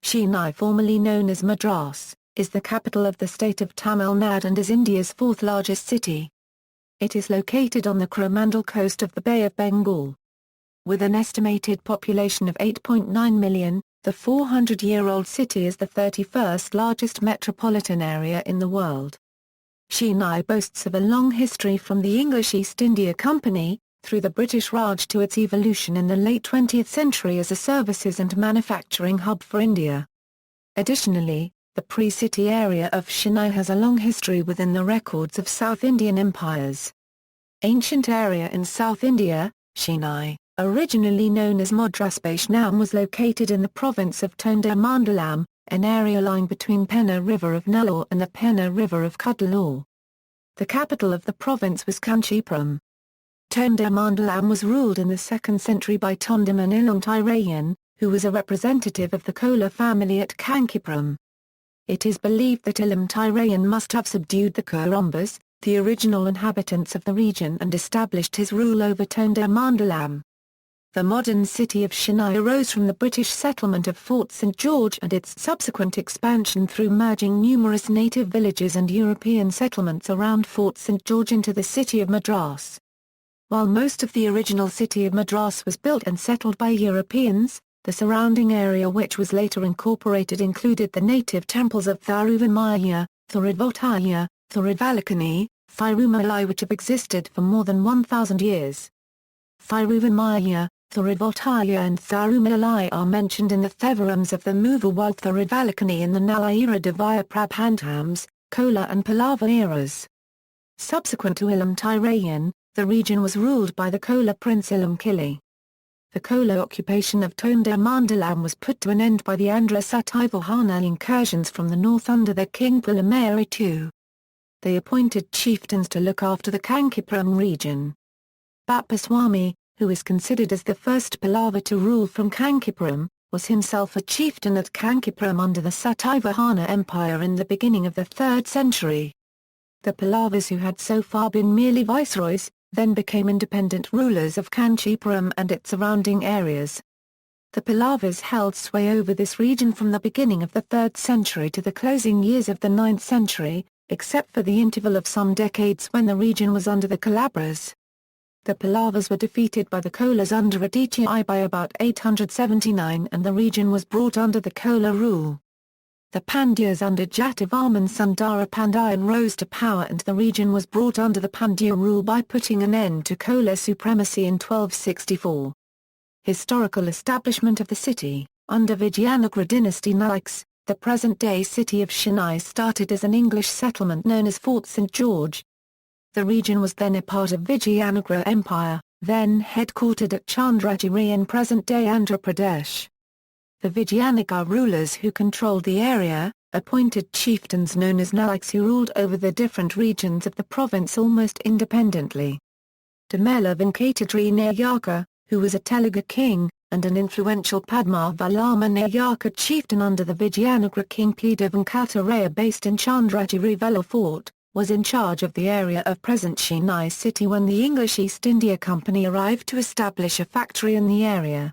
Chennai, formerly known as Madras, is the capital of the state of Tamil Nadu and is India's fourth largest city. It is located on the Coromandel Coast of the Bay of Bengal. With an estimated population of 8.9 million, the 400-year-old city is the 31st largest metropolitan area in the world. Chennai boasts of a long history from the English East India Company, through the British Raj to its evolution in the late 20th century as a services and manufacturing hub for India. Additionally, the pre-city area of Chennai has a long history within the records of South Indian empires. Ancient area in South India, Chennai, originally known as Madras, was located in the province of Coromandel, an area lying between Penna River of Nellore and the Penna River of Cuddalore. The capital of the province was Kanchipuram. Coromandel was ruled in the 2nd century by Tondaman Ilam who was a representative of the Chola family at Kanchipuram. It is believed that Ilam must have subdued the Kurambas, the original inhabitants of the region, and established his rule over Coromandel. The modern city of Chennai arose from the British settlement of Fort St. George and its subsequent expansion through merging numerous native villages and European settlements around Fort St. George into the city of Madras. While most of the original city of Madras was built and settled by Europeans, the surrounding area, which was later incorporated, included the native temples of Thiruvanmiyar, Thiruvotaya, Thiruvalakani, Thirumalai, which have existed for more than 1,000 years. Thiruvanmiyar, Thiruvotaya and Thirumalai are mentioned in the Thevarams of the Muva, while Thiruvalakani in the Nalayira Devaya Prabhandhams, Chola and Pallava eras. Subsequent to Ilam the region was ruled by the Chola prince Ilam Kili. The Chola occupation of Coromandel was put to an end by the Andhra Satavahana incursions from the north under the king Pulamari II. They appointed chieftains to look after the Kanchipuram region. Bappaswamy, who is considered as the first Pallava to rule from Kanchipuram, was himself a chieftain at Kanchipuram under the Satavahana Empire in the beginning of the 3rd century. The Pallavas, who had so far been merely viceroys, then became independent rulers of Kanchipuram and its surrounding areas. The Pallavas held sway over this region from the beginning of the 3rd century to the closing years of the 9th century, except for the interval of some decades when the region was under the Kalabras. The Pallavas were defeated by the Cholas under Adichie I by about 879 and the region was brought under the Chola rule. The Pandyas under Jativarman Sundara Pandayan rose to power and the region was brought under the Pandya rule by putting an end to Chola supremacy in 1264. Historical establishment of the city. Under Vijayanagara dynasty Nalayks, the present-day city of Chennai started as an English settlement known as Fort St. George. The region was then a part of Vijayanagara Empire, then headquartered at Chandragiri in present-day Andhra Pradesh. The Vijayanagara rulers who controlled the area, appointed chieftains known as Nalayks who ruled over the different regions of the province almost independently. Damela Venkatadri Nayaka, who was a Telugu king, and an influential Padma Valama Nayaka chieftain under the Vijayanagara king Peda Venkataraya based in Chandragiri Vellore Fort, was in charge of the area of present Chennai city when the English East India Company arrived to establish a factory in the area.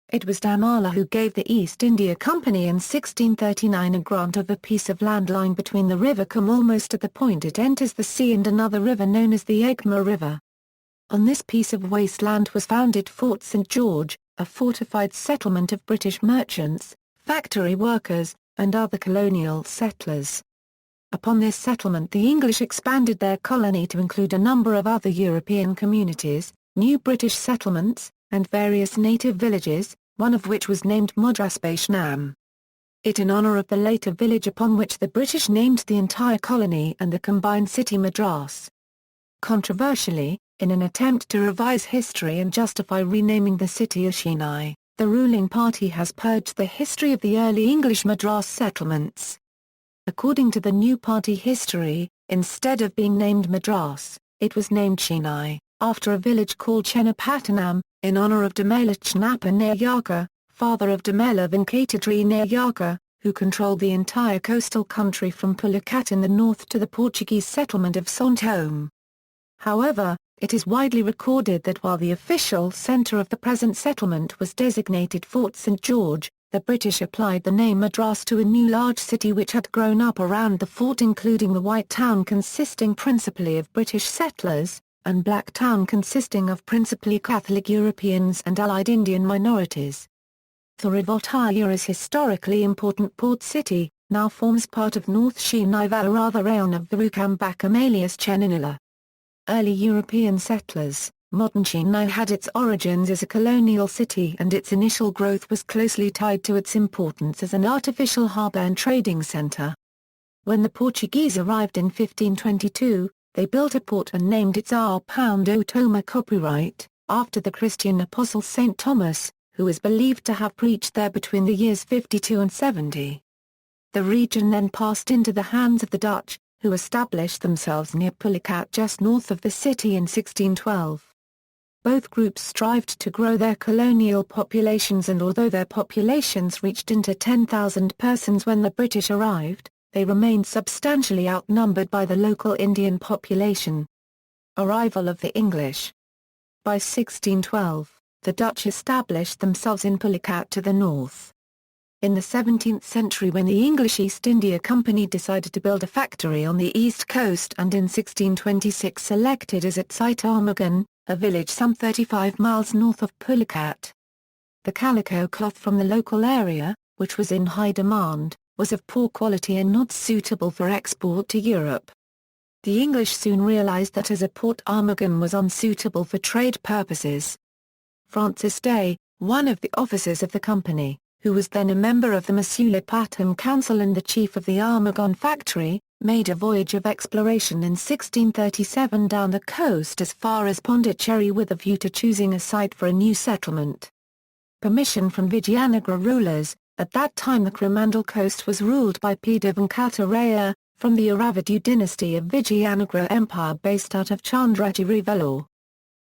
It was Damala who gave the East India Company in 1639 a grant of a piece of land lying between the river Kham almost at the point it enters the sea and another river known as the Egma River. On this piece of wasteland was founded Fort St. George, a fortified settlement of British merchants, factory workers, and other colonial settlers. Upon this settlement the English expanded their colony to include a number of other European communities, new British settlements, and various native villages, one of which was named Madras it in honour of the later village upon which the British named the entire colony and the combined city Madras. Controversially, in an attempt to revise history and justify renaming the city as Chennai, the ruling party has purged the history of the early English Madras settlements. According to the new party history, instead of being named Madras, it was named Chennai, after a village called Chennapattanam, in honour of Damela Chnappa Nayaka, father of Damela Venkatadri Nayaka, who controlled the entire coastal country from Pulicat in the north to the Portuguese settlement of Sontome. However, it is widely recorded that while the official centre of the present settlement was designated Fort St. George, the British applied the name Madras to a new large city which had grown up around the fort, including the White Town consisting principally of British settlers, and Black Town consisting of principally Catholic Europeans and allied Indian minorities. Thoravotaya is historically important port city, now forms part of North Chennai Valarada Rayon of Virukambakam alias Chennai. Early European settlers. Modern Chennai had its origins as a colonial city, and its initial growth was closely tied to its importance as an artificial harbour and trading centre. When the Portuguese arrived in 1522, they built a port and named it Sao Paulo do Toma copyright, after the Christian apostle St. Thomas, who is believed to have preached there between the years 52 and 70. The region then passed into the hands of the Dutch, who established themselves near Pulicat just north of the city in 1612. Both groups strived to grow their colonial populations, and although their populations reached into 10,000 persons when the British arrived, they remained substantially outnumbered by the local Indian population. Arrival of the English. By 1612, the Dutch established themselves in Pulicat to the north. In the 17th century, when the English East India Company decided to build a factory on the east coast, and in 1626 selected as its site Armagon, a village some 35 miles north of Pulicat. The calico cloth from the local area, which was in high demand, was of poor quality and not suitable for export to Europe. The English soon realized that as a port Armagon was unsuitable for trade purposes. Francis Day, one of the officers of the company, who was then a member of the Metropolitan Council and the chief of the Armagon factory, made a voyage of exploration in 1637 down the coast as far as Pondicherry with a view to choosing a site for a new settlement. Permission from Vijayanagara rulers. At that time the Coromandel Coast was ruled by Peter Venkataraya, from the Iravadu dynasty of Vijayanagara Empire based out of Chandragiri Vellore.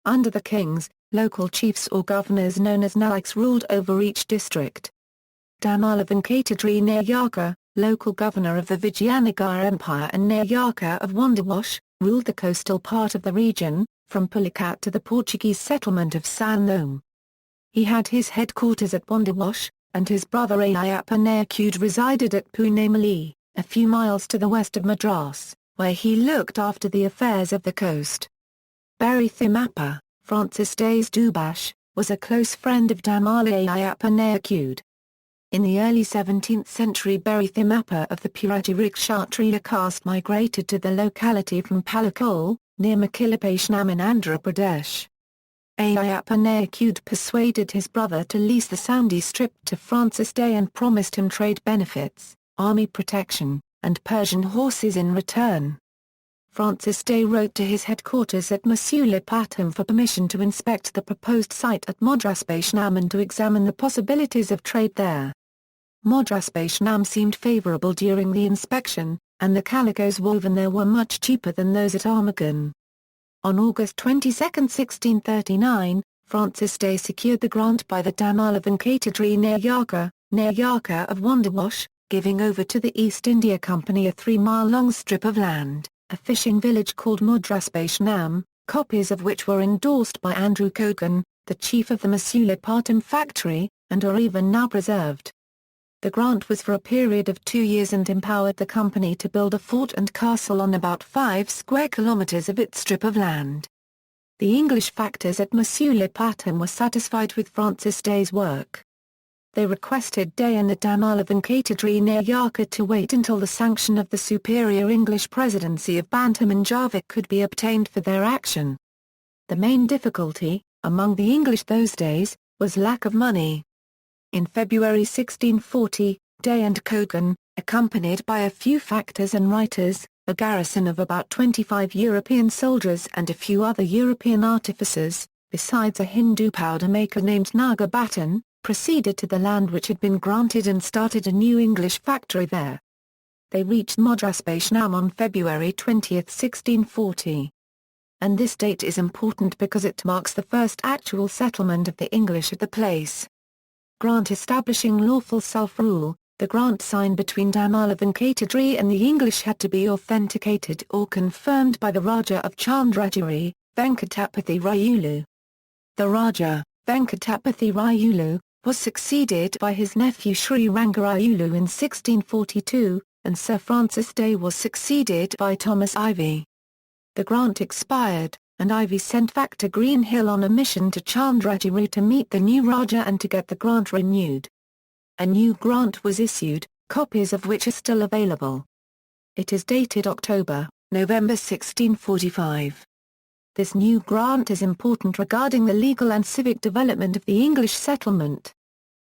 Under the kings, local chiefs or governors known as Naiks ruled over each district. Damala Venkatadri Nayaka, local governor of the Vijayanagara Empire and Nayaka of Wandiwash, ruled the coastal part of the region, from Pulicat to the Portuguese settlement of San Thome. He had his headquarters at Wandiwash, and his brother Ayappa Nayakud resided at Punamali, a few miles to the west of Madras, where he looked after the affairs of the coast. Berry Thimappa, Francis Day's Dubash, was a close friend of Damala Ayappa Nayakud. In the early 17th century, Berry Thimappa of the Purajirik Kshatriya caste migrated to the locality from Palakol, near Makilapashnam in Andhra Pradesh. Ayappa Nayakud persuaded his brother to lease the Sandy Strip to Francis Day and promised him trade benefits, army protection, and Persian horses in return. Francis Day wrote to his headquarters at Masulipatam for permission to inspect the proposed site at Madraspatnam and to examine the possibilities of trade there. Madraspatnam seemed favourable during the inspection, and the calicos woven there were much cheaper than those at Armagon. On August 22, 1639, Francis Day secured the grant by the Damala Venkatadri Nayaka of Wandiwash, giving over to the East India Company a 3-mile-long strip of land, a fishing village called Madraspatnam, copies of which were endorsed by Andrew Kogan, the chief of the Masulipatam factory, and are even now preserved. The grant was for a period of 2 years and empowered the company to build a fort and castle on about 5 square kilometres of its strip of land. The English factors at Masulipatam were satisfied with Francis Day's work. They requested Day and the Damala Venkatadri Nayaka to wait until the sanction of the superior English presidency of Bantam and Java could be obtained for their action. The main difficulty, among the English those days, was lack of money. In February 1640, Day and Kogan, accompanied by a few factors and writers, a garrison of about 25 European soldiers and a few other European artificers, besides a Hindu powder maker named Nagabatan, proceeded to the land which had been granted and started a new English factory there. They reached Madraspatnam on February 20, 1640. And this date is important because it marks the first actual settlement of the English at the place. Grant establishing lawful self-rule, the grant signed between Damala Venkatadri and the English had to be authenticated or confirmed by the Raja of Chandragiri, Venkatapathi Rayulu. The Raja, Venkatapathi Rayulu, was succeeded by his nephew Sri Rangarayulu in 1642, and Sir Francis Day was succeeded by Thomas Ivey. The grant expired, and Ivey sent back to Green Hill on a mission to Chandragiri to meet the new Raja and to get the grant renewed. A new grant was issued, copies of which are still available. It is dated October-November 1645. This new grant is important regarding the legal and civic development of the English settlement.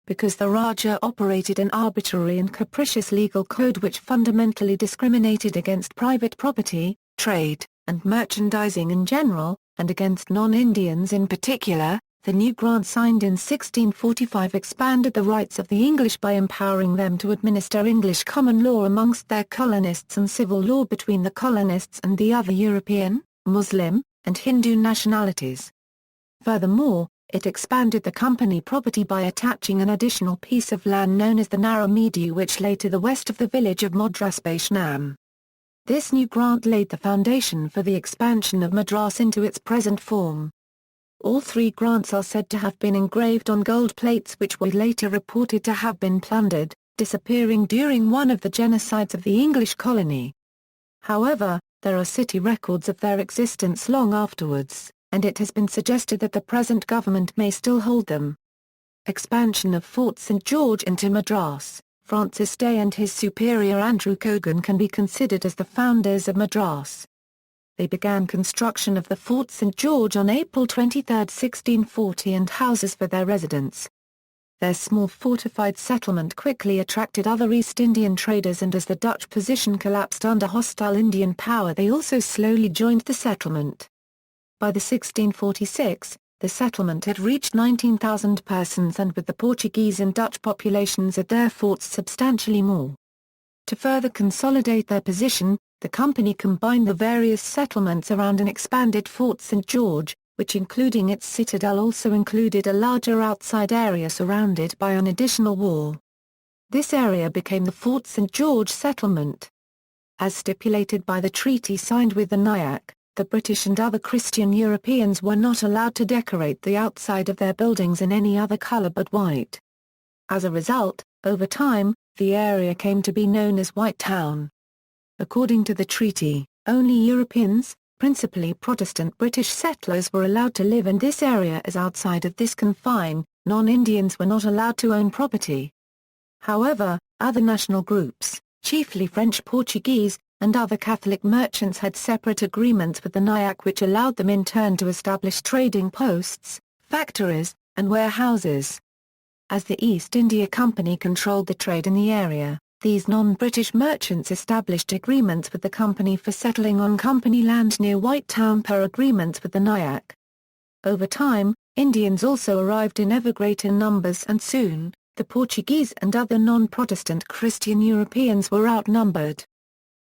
Because the Raja operated an arbitrary and capricious legal code which fundamentally discriminated against private property, trade, and merchandising in general, and against non-Indians in particular, the new grant signed in 1645 expanded the rights of the English by empowering them to administer English common law amongst their colonists and civil law between the colonists and the other European, Muslim, and Hindu nationalities. Furthermore, it expanded the company property by attaching an additional piece of land known as the Narramedu which lay to the west of the village of Madras. This new grant laid the foundation for the expansion of Madras into its present form. All three grants are said to have been engraved on gold plates which were later reported to have been plundered, disappearing during one of the genocides of the English colony. However, there are city records of their existence long afterwards, and it has been suggested that the present government may still hold them. Expansion of Fort St. George into Madras. Francis Day and his superior Andrew Cogan can be considered as the founders of Madras. They began construction of the Fort St. George on April 23, 1640 and houses for their residents. Their small fortified settlement quickly attracted other East Indian traders, and as the Dutch position collapsed under hostile Indian power they also slowly joined the settlement. By the 1646, the settlement had reached 19,000 persons, and with the Portuguese and Dutch populations at their forts substantially more. To further consolidate their position, the company combined the various settlements around an expanded Fort St. George, which including its citadel also included a larger outside area surrounded by an additional wall. This area became the Fort St. George settlement. As stipulated by the treaty signed with the Nyack, the British and other Christian Europeans were not allowed to decorate the outside of their buildings in any other colour but white. As a result, over time, the area came to be known as White Town. According to the treaty, only Europeans, principally Protestant British settlers, were allowed to live in this area, as outside of this confine, non-Indians were not allowed to own property. However, other national groups, chiefly French, Portuguese, and other Catholic merchants had separate agreements with the Nyack which allowed them in turn to establish trading posts, factories, and warehouses. As the East India Company controlled the trade in the area, these non-British merchants established agreements with the company for settling on company land near White Town per agreements with the Nyack. Over time, Indians also arrived in ever greater numbers, and soon, the Portuguese and other non-Protestant Christian Europeans were outnumbered.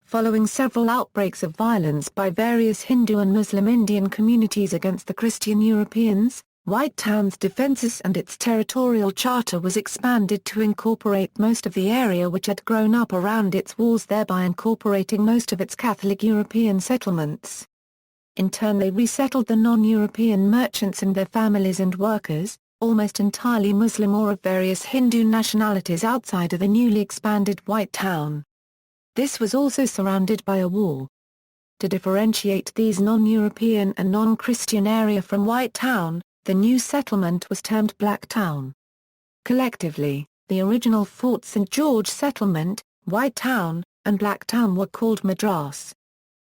Following several outbreaks of violence by various Hindu and Muslim Indian communities against the Christian Europeans, White Town's defences and its territorial charter was expanded to incorporate most of the area which had grown up around its walls, thereby incorporating most of its Catholic European settlements. In turn they resettled the non-European merchants and their families and workers, almost entirely Muslim or of various Hindu nationalities, outside of the newly expanded White Town. This was also surrounded by a wall. To differentiate these non-European and non-Christian area from White Town, the new settlement was termed Black Town. Collectively, the original Fort St. George settlement, White Town, and Black Town were called Madras.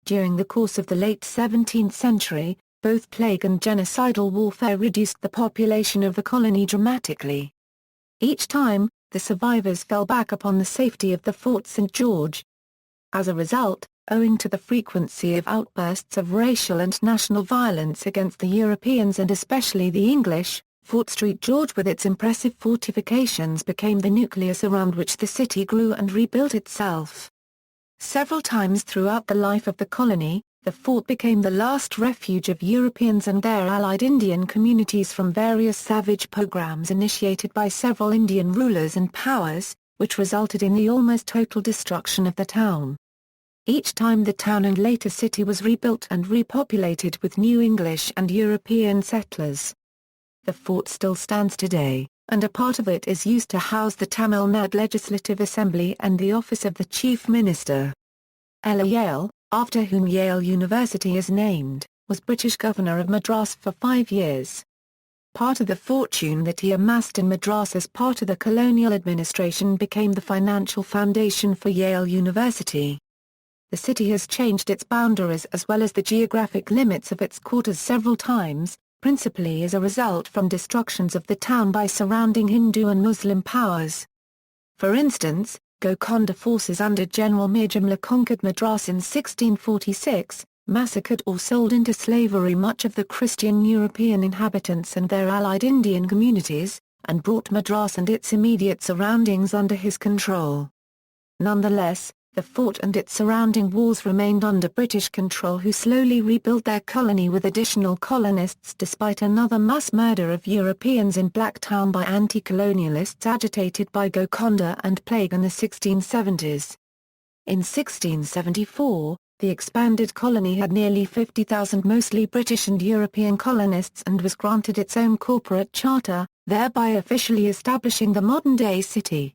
During the course of the late 17th century, both plague and genocidal warfare reduced the population of the colony dramatically. Each time, the survivors fell back upon the safety of the Fort St. George. As a result, owing to the frequency of outbursts of racial and national violence against the Europeans and especially the English, Fort St. George with its impressive fortifications became the nucleus around which the city grew and rebuilt itself. Several times throughout the life of the colony, the fort became the last refuge of Europeans and their allied Indian communities from various savage pogroms initiated by several Indian rulers and powers, which resulted in the almost total destruction of the town. Each time the town and later city was rebuilt and repopulated with new English and European settlers. The fort still stands today, and a part of it is used to house the Tamil Nadu Legislative Assembly and the office of the Chief Minister. Ella Yale, after whom Yale University is named, was British Governor of Madras for 5 years. Part of the fortune that he amassed in Madras as part of the colonial administration became the financial foundation for Yale University. The city has changed its boundaries as well as the geographic limits of its quarters several times, principally as a result from destructions of the town by surrounding Hindu and Muslim powers. For instance, Golconda forces under General Mir Jumla conquered Madras in 1646, massacred or sold into slavery much of the Christian European inhabitants and their allied Indian communities, and brought Madras and its immediate surroundings under his control. Nonetheless, the fort and its surrounding walls remained under British control, who slowly rebuilt their colony with additional colonists despite another mass murder of Europeans in Blacktown by anti-colonialists agitated by Golconda and plague in the 1670s. In 1674, the expanded colony had nearly 50,000 mostly British and European colonists and was granted its own corporate charter, thereby officially establishing the modern-day city.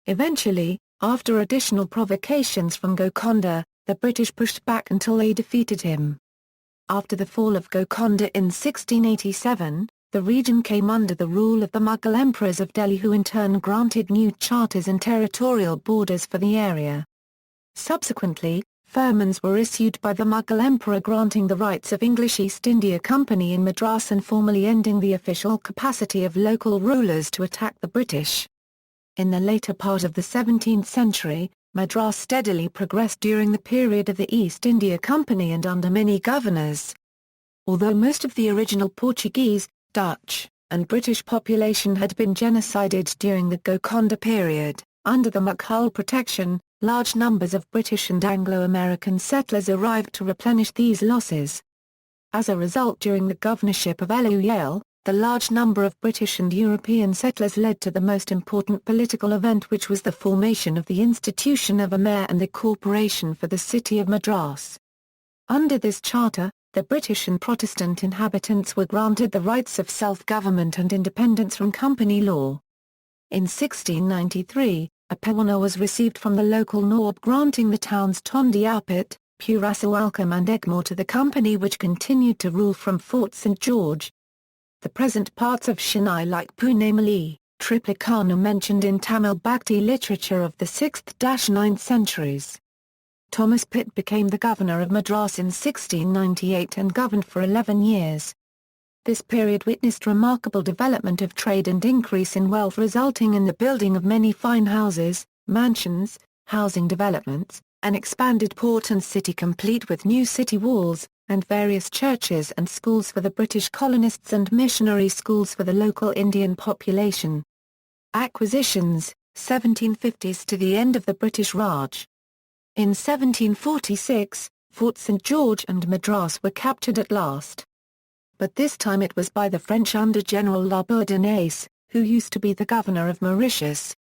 Eventually, after additional provocations from Golconda, the British pushed back until they defeated him. After the fall of Golconda in 1687, the region came under the rule of the Mughal emperors of Delhi, who in turn granted new charters and territorial borders for the area. Subsequently, firmans were issued by the Mughal emperor granting the rights of English East India Company in Madras and formally ending the official capacity of local rulers to attack the British. In the later part of the 17th century, Madras steadily progressed during the period of the East India Company and under many governors. Although most of the original Portuguese, Dutch, and British population had been genocided during the Golconda period, under the Mughal protection, large numbers of British and Anglo-American settlers arrived to replenish these losses. As a result, during the governorship of Ella Yale, the large number of British and European settlers led to the most important political event, which was the formation of the institution of a mayor and the corporation for the city of Madras. Under this charter, the British and Protestant inhabitants were granted the rights of self-government and independence from company law. In 1693, a Perwana was received from the local Nawab granting the town's Tondi output, Purasawalkam and Egmore to the company, which continued to rule from Fort St. George. The present parts of Chennai like Punamali, Triplicana are mentioned in Tamil Bhakti literature of the 6th–9th centuries. Thomas Pitt became the governor of Madras in 1698 and governed for 11 years. This period witnessed remarkable development of trade and increase in wealth, resulting in the building of many fine houses, mansions, housing developments, an expanded port and city complete with new city walls, and various churches and schools for the British colonists and missionary schools for the local Indian population. Acquisitions, 1750s to the end of the British Raj. In 1746, Fort St. George and Madras were captured at last. But this time it was by the French under General La Bourdonnais, who used to be the governor of Mauritius.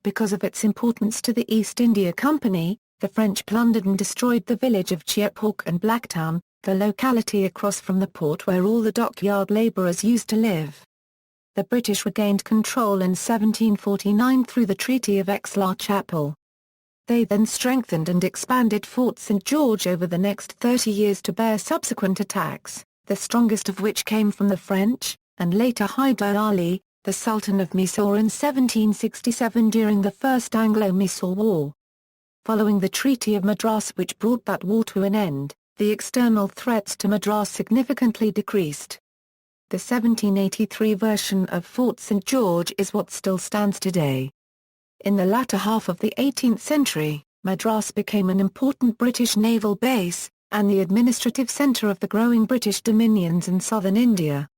Because of its importance to the East India Company, the French plundered and destroyed the village of Cheapauque and Blacktown, the locality across from the port where all the dockyard labourers used to live. The British regained control in 1749 through the Treaty of Aix-la-Chapelle. They then strengthened and expanded Fort St. George over the next 30 years to bear subsequent attacks, the strongest of which came from the French, and later Hyder Ali, the Sultan of Mysore in 1767 during the First Anglo-Mysore War. Following the Treaty of Madras, which brought that war to an end, the external threats to Madras significantly decreased. The 1783 version of Fort St. George is what still stands today. In the latter half of the 18th century, Madras became an important British naval base, and the administrative centre of the growing British dominions in southern India.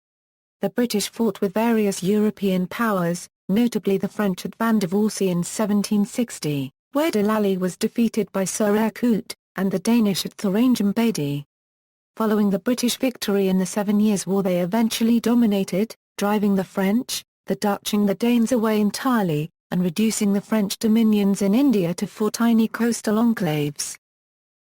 The British fought with various European powers, notably the French at Vandevoorse in 1760, where Delali was defeated by Sir Ercout, and the Danish at Thorangimbadi. Following the British victory in the 7 Years' War, they eventually dominated, driving the French, the Dutch and the Danes away entirely, and reducing the French dominions in India to 4 tiny coastal enclaves.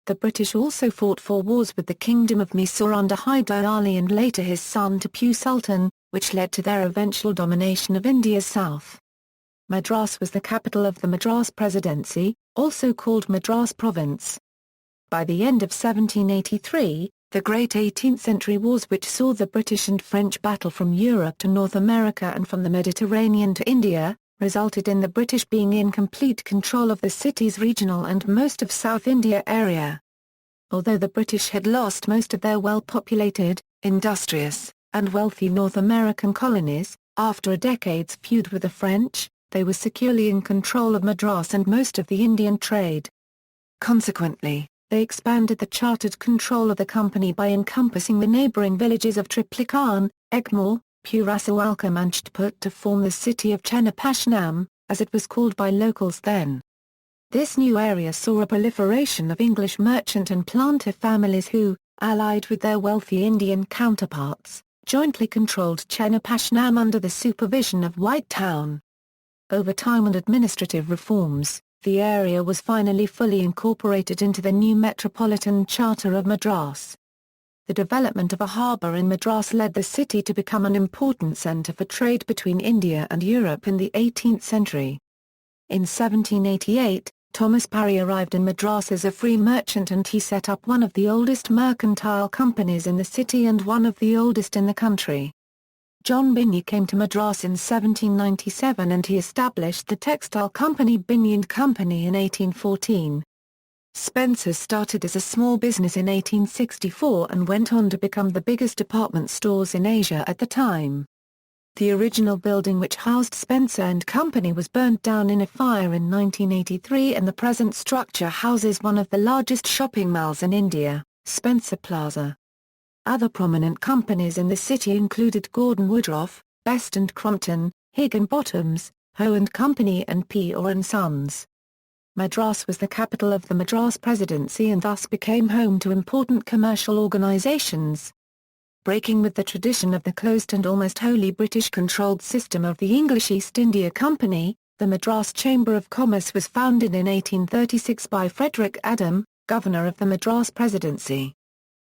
The British also fought 4 wars with the Kingdom of Mysore under Hyder Ali and later his son Tipu Sultan, which led to their eventual domination of India's south. Madras was the capital of the Madras Presidency, also called Madras Province. By the end of 1783, the Great 18th-Century Wars, which saw the British and French battle from Europe to North America and from the Mediterranean to India, resulted in the British being in complete control of the city's regional and most of South India area. Although the British had lost most of their well-populated, industrious, and wealthy North American colonies, after a decade's feud with the French, they were securely in control of Madras and most of the Indian trade. Consequently, they expanded the chartered control of the company by encompassing the neighbouring villages of Triplicane, Egmore, Purasawalkam and Chhatput to form the city of Chennai, as it was called by locals then. This new area saw a proliferation of English merchant and planter families who, allied with their wealthy Indian counterparts, jointly controlled Chennai under the supervision of White Town. Over time and administrative reforms, the area was finally fully incorporated into the new Metropolitan Charter of Madras. The development of a harbour in Madras led the city to become an important centre for trade between India and Europe in the 18th century. In 1788, Thomas Parry arrived in Madras as a free merchant and he set up one of the oldest mercantile companies in the city and one of the oldest in the country. John Binney came to Madras in 1797 and he established the textile company Binney and Company in 1814. Spencer's started as a small business in 1864 and went on to become the biggest department stores in Asia at the time. The original building which housed Spencer and Company was burnt down in a fire in 1983 and the present structure houses one of the largest shopping malls in India, Spencer Plaza. Other prominent companies in the city included Gordon Woodruff, Best and Crompton, Higginbottoms, Hoe and Company and P. Orr and Sons. Madras was the capital of the Madras Presidency and thus became home to important commercial organisations. Breaking with the tradition of the closed and almost wholly British-controlled system of the English East India Company, the Madras Chamber of Commerce was founded in 1836 by Frederick Adam, governor of the Madras Presidency.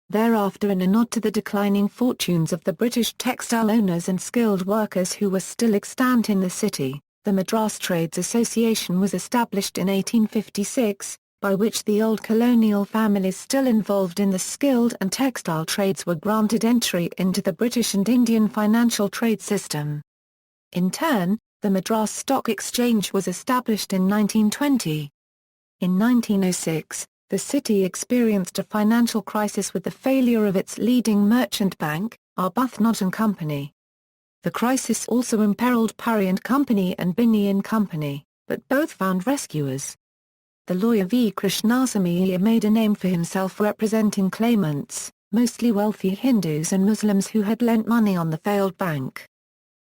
Thereafter, in a nod to the declining fortunes of the British textile owners and skilled workers who were still extant in the city, the Madras Trades Association was established in 1856, by which the old colonial families still involved in the skilled and textile trades were granted entry into the British and Indian financial trade system. In turn, the Madras Stock Exchange was established in 1920. In 1906, the city experienced a financial crisis with the failure of its leading merchant bank, Arbuthnot and Company. The crisis also imperiled Parry and Company and Binney and Company, but both found rescuers. The lawyer V. Krishnasamy Iyer made a name for himself representing claimants, mostly wealthy Hindus and Muslims who had lent money on the failed bank.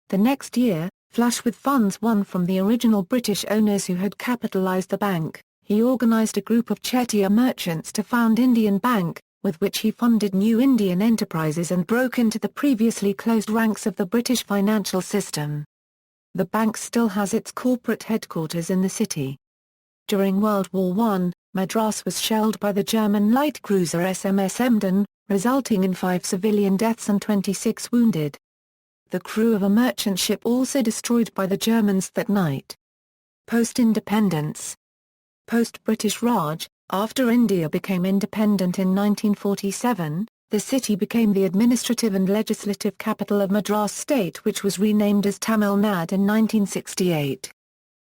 The next year, flush with funds won from the original British owners who had capitalised the bank, he organised a group of Chettiar merchants to found Indian Bank, with which he funded new Indian enterprises and broke into the previously closed ranks of the British financial system. The bank still has its corporate headquarters in the city. During World War I, Madras was shelled by the German light cruiser SMS Emden, resulting in 5 civilian deaths and 26 wounded. The crew of a merchant ship also destroyed by the Germans that night. Post-independence. Post-British Raj, after India became independent in 1947, the city became the administrative and legislative capital of Madras state, which was renamed as Tamil Nadu in 1968.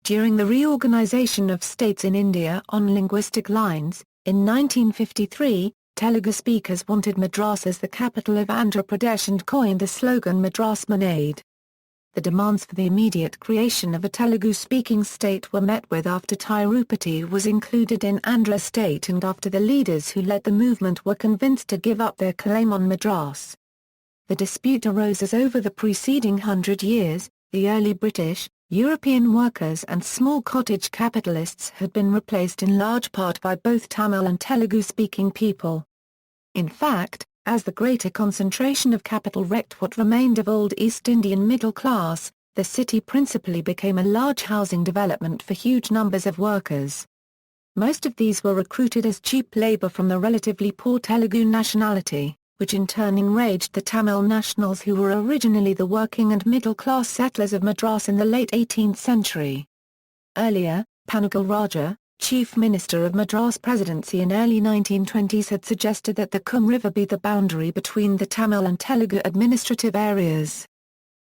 During the reorganisation of states in India on linguistic lines, in 1953, Telugu speakers wanted Madras as the capital of Andhra Pradesh and coined the slogan Madras Manade. The demands for the immediate creation of a Telugu-speaking state were met with after Tirupati was included in Andhra state and after the leaders who led the movement were convinced to give up their claim on Madras. The dispute arose as over the preceding 100 years, the early British, European workers and small cottage capitalists had been replaced in large part by both Tamil and Telugu-speaking people. In fact, as the greater concentration of capital wrecked what remained of old East Indian middle class, the city principally became a large housing development for huge numbers of workers. Most of these were recruited as cheap labour from the relatively poor Telugu nationality. which in turn enraged the Tamil nationals who were originally the working and middle-class settlers of Madras in the late 18th century. Earlier, Panagal Raja, Chief Minister of Madras Presidency in early 1920s, had suggested that the Kum River be the boundary between the Tamil and Telugu administrative areas.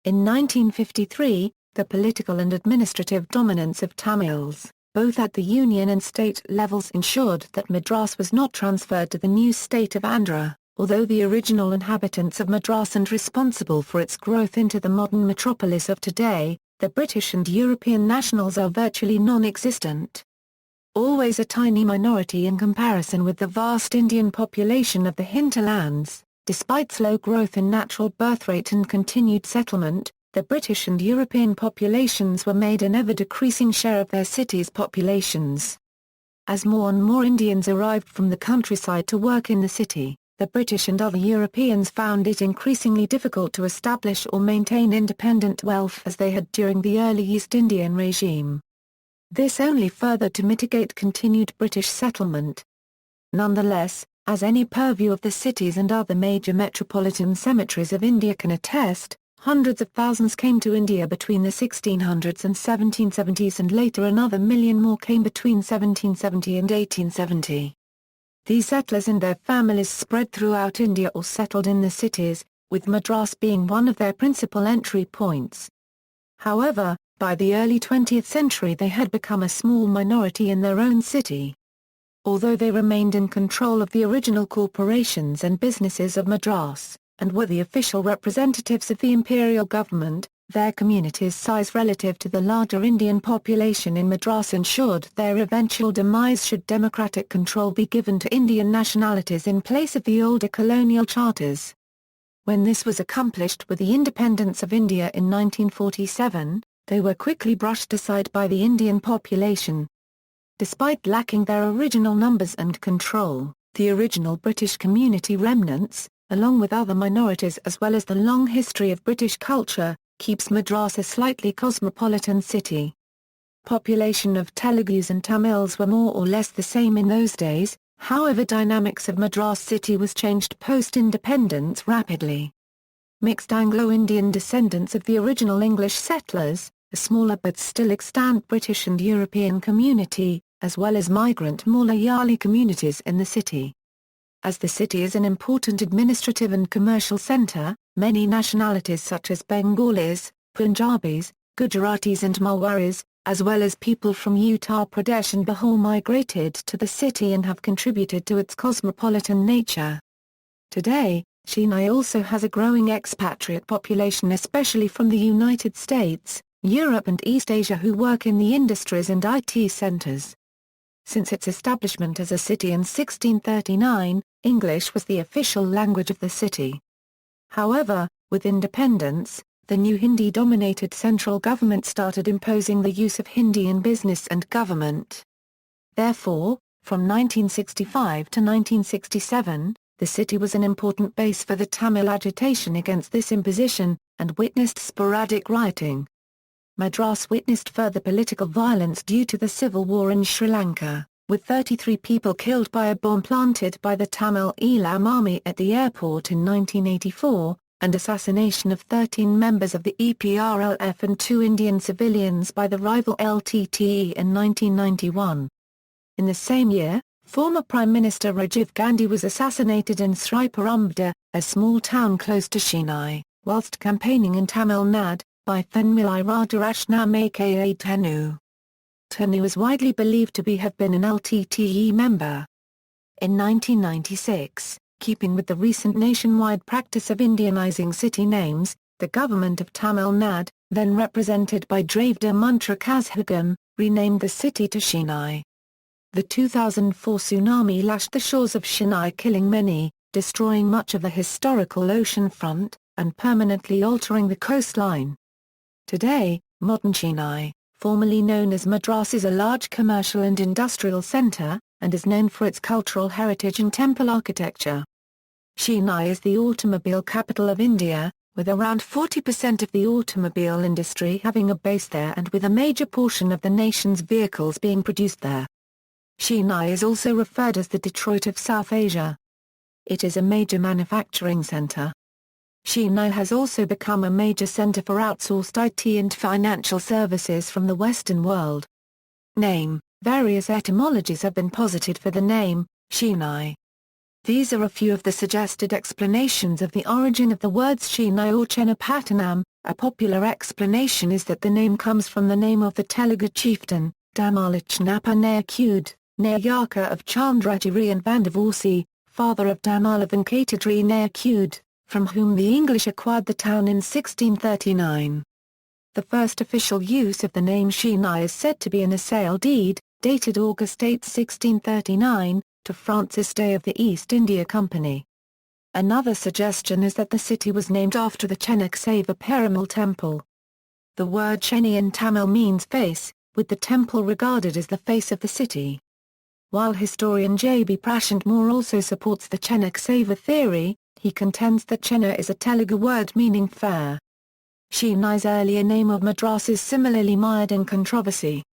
In 1953, the political and administrative dominance of Tamils, both at the union and state levels, ensured that Madras was not transferred to the new state of Andhra, although the original inhabitants of Madras and responsible for its growth into the modern metropolis of today, the British and European nationals, are virtually non-existent. Always a tiny minority in comparison with the vast Indian population of the hinterlands, despite slow growth in natural birth rate and continued settlement, the British and European populations were made an ever-decreasing share of their cities' populations. As more and more Indians arrived from the countryside to work in the city, the British and other Europeans found it increasingly difficult to establish or maintain independent wealth as they had during the early East Indian regime. This only further to mitigate continued British settlement. Nonetheless, as any purview of the cities and other major metropolitan cemeteries of India can attest, hundreds of thousands came to India between the 1600s and 1770s, and later another million more came between 1770 and 1870. These settlers and their families spread throughout India or settled in the cities, with Madras being one of their principal entry points. However, by the early 20th century they had become a small minority in their own city. Although they remained in control of the original corporations and businesses of Madras, and were the official representatives of the imperial government, their community's size relative to the larger Indian population in Madras ensured their eventual demise should democratic control be given to Indian nationalities in place of the older colonial charters. When this was accomplished with the independence of India in 1947, they were quickly brushed aside by the Indian population. Despite lacking their original numbers and control, the original British community remnants, along with other minorities as well as the long history of British culture, keeps Madras a slightly cosmopolitan city. Population of Telugus and Tamils were more or less the same in those days, however dynamics of Madras city was changed post-independence rapidly. Mixed Anglo-Indian descendants of the original English settlers, a smaller but still extant British and European community, as well as migrant Malayali communities in the city. As the city is an important administrative and commercial centre, many nationalities such as Bengalis, Punjabis, Gujaratis and Marwaris, as well as people from Uttar Pradesh and Bihar, migrated to the city and have contributed to its cosmopolitan nature. Today, Chennai also has a growing expatriate population, especially from the United States, Europe and East Asia, who work in the industries and IT centres. Since its establishment as a city in 1639, English was the official language of the city. However, with independence, the new Hindi-dominated central government started imposing the use of Hindi in business and government. Therefore, from 1965 to 1967, the city was an important base for the Tamil agitation against this imposition, and witnessed sporadic rioting. Madras witnessed further political violence due to the civil war in Sri Lanka, with 33 people killed by a bomb planted by the Tamil Eelam army at the airport in 1984, and assassination of 13 members of the EPRLF and 2 Indian civilians by the rival LTTE in 1991. In the same year, former Prime Minister Rajiv Gandhi was assassinated in Sriperumbudur, a small town close to Chennai, whilst campaigning in Tamil Nadu, by Thanmalai Rajarashnam aka Tenu. Tenu is widely believed to have been an LTTE member. In 1996, keeping with the recent nationwide practice of Indianizing city names, the government of Tamil Nadu, then represented by Dravidar Muntra Kazhagam, renamed the city to Chennai. The 2004 tsunami lashed the shores of Chennai, killing many, destroying much of the historical ocean front, and permanently altering the coastline. Today, modern Chennai, formerly known as Madras, is a large commercial and industrial centre, and is known for its cultural heritage and temple architecture. Chennai is the automobile capital of India, with around 40% of the automobile industry having a base there and with a major portion of the nation's vehicles being produced there. Chennai is also referred as the Detroit of South Asia. It is a major manufacturing center. Chennai has also become a major center for outsourced IT and financial services from the Western world. Name: various etymologies have been posited for the name, Chennai. These are a few of the suggested explanations of the origin of the words Chennai or Chennapattanam. A popular explanation is that the name comes from the name of the Telugu chieftain, Damalichnappa Nayakude, Nayaka of Chandragiri and Vandavasi, father of Damala Venkatadri Nayakude, from whom the English acquired the town in 1639. The first official use of the name Chennai is said to be in a sale deed, dated August 8, 1639, to Francis Day of the East India Company. Another suggestion is that the city was named after the Chennakesava Perumal temple. The word Chennai in Tamil means face, with the temple regarded as the face of the city. While historian J. B. Prashant Moore also supports the Chennakesava theory, he contends that Chenna is a Telugu word meaning fair. Chennai's earlier name of Madras is similarly mired in controversy.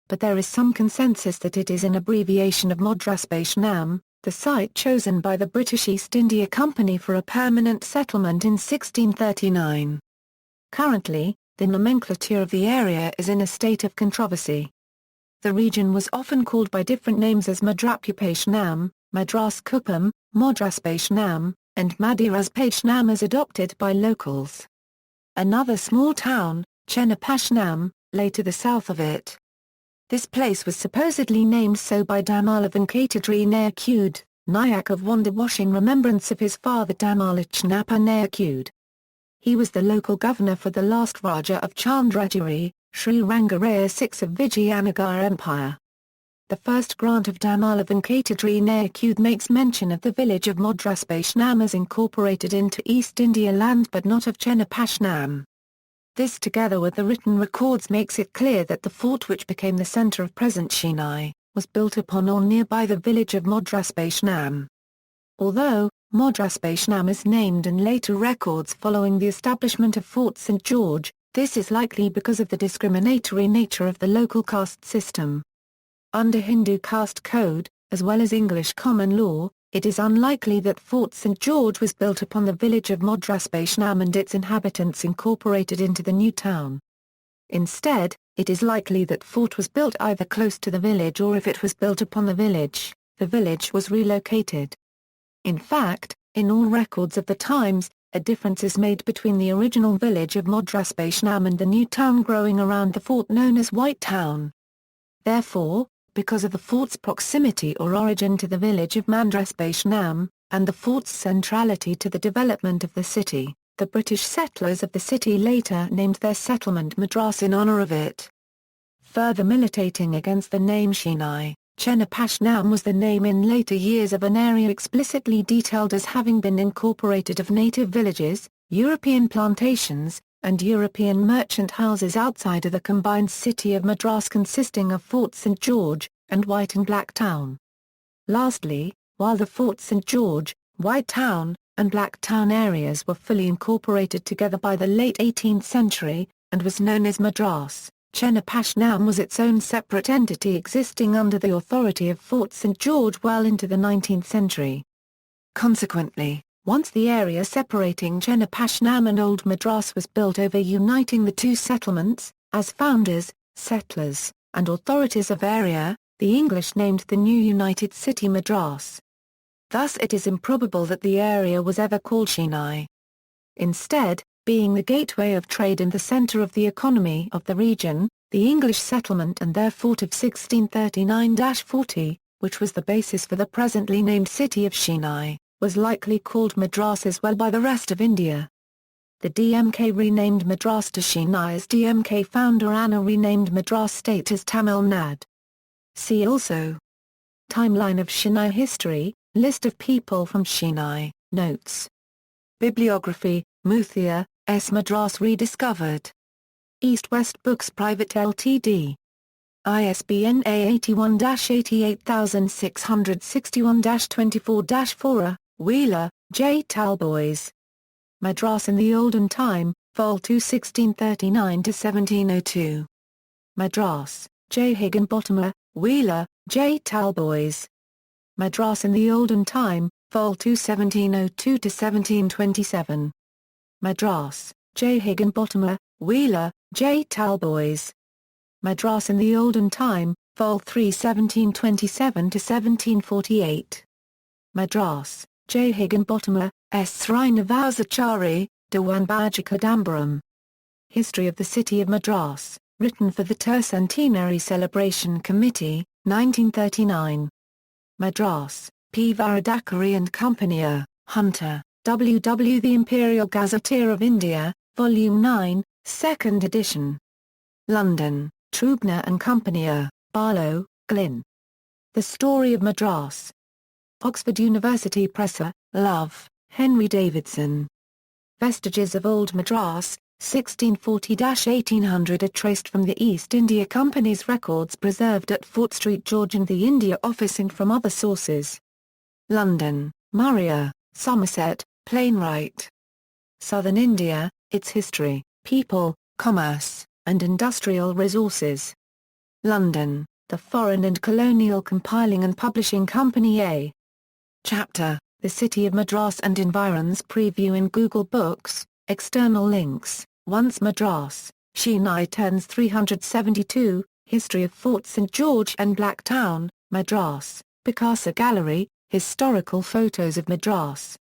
But there is some consensus that it is an abbreviation of Madraspatnam, the site chosen by the British East India Company for a permanent settlement in 1639. Currently, the nomenclature of the area is in a state of controversy. The region was often called by different names as Madraspatnam, Madras Kuppam, Madraspatnam, and Madiraspatnam as adopted by locals. Another small town, Chennapatnam, lay to the south of it. This place was supposedly named so by Damala Venkatadri Nayakude, Nayak of Wandawash in remembrance of his father Damalichnappa Nayakude. He was the local governor for the last Raja of Chandragiri, Sri Rangaraya VI of Vijayanagara Empire. The first grant of Damala Venkatadri Nayakude makes mention of the village of Madraspatnam as incorporated into East India land but not of Chennapatnam. This together with the written records makes it clear that the fort which became the centre of present Chennai, was built upon or nearby the village of Madraspatnam. Although, Madraspatnam is named in later records following the establishment of Fort St. George, this is likely because of the discriminatory nature of the local caste system. Under Hindu caste code, as well as English common law, it is unlikely that Fort St. George was built upon the village of Madraspatnam and its inhabitants incorporated into the new town. Instead, it is likely that fort was built either close to the village or if it was built upon the village was relocated. In fact, in all records of the times, a difference is made between the original village of Madraspatnam and the new town growing around the fort known as White Town. Therefore, because of the fort's proximity or origin to the village of Madraspatnam, and the fort's centrality to the development of the city, the British settlers of the city later named their settlement Madras in honour of it. Further militating against the name Chennai, Chennapatnam was the name in later years of an area explicitly detailed as having been incorporated of native villages, European plantations, and European merchant houses outside of the combined city of Madras consisting of Fort St. George, and White and Black Town. Lastly, while the Fort St. George, White Town, and Black Town areas were fully incorporated together by the late 18th century, and was known as Madras, Chennapatnam was its own separate entity existing under the authority of Fort St. George well into the 19th century. Consequently, once the area separating Chennapatnam and Old Madras was built over uniting the two settlements, as founders, settlers, and authorities of area, the English named the new united city Madras. Thus it is improbable that the area was ever called Chennai. Instead, being the gateway of trade and the centre of the economy of the region, the English settlement and their fort of 1639-40, which was the basis for the presently named city of Chennai, was likely called Madras as well by the rest of India. The DMK renamed Madras to Chennai as DMK founder Anna renamed Madras state as Tamil Nadu. See also: Timeline of Chennai history, list of people from Chennai, notes. Bibliography, Muthia, S. Madras rediscovered. East West Books Private Ltd. ISBN A81-88661-24-4, Wheeler, J. Talboys. Madras in the Olden Time, Vol. 2 1639-1702. Madras, J. Higginbottomer, Wheeler, J. Talboys. Madras in the Olden Time, Vol. 2 1702–1727. Madras, J. Higginbottomer, Wheeler, J. Talboys. Madras in the Olden Time, Vol. 3 1727–1748. Madras, J. Higginbottomer, S. Srinivasachari, Dewan Bajikadambaram. History of the City of Madras, written for the Tercentenary Celebration Committee, 1939. Madras, P. Varadakari and Company, Hunter, W. W. The Imperial Gazetteer of India, Volume 9, 2nd edition. London, Trubner and Company, Barlow, Glyn. The Story of Madras. Oxford University Press. Love, Henry Davidson. Vestiges of Old Madras, 1640–1800 are traced from the East India Company's records preserved at Fort St George and the India Office and from other sources. London, Murray, Somerset, Plainwright. Southern India, Its History, People, Commerce, and Industrial Resources. London, The Foreign and Colonial Compiling and Publishing Company A. Chapter, The City of Madras and Environs Preview in Google Books, External links, Once Madras, Chennai turns 372, History of Fort St George and Blacktown, Madras, Picasso Gallery, Historical Photos of Madras.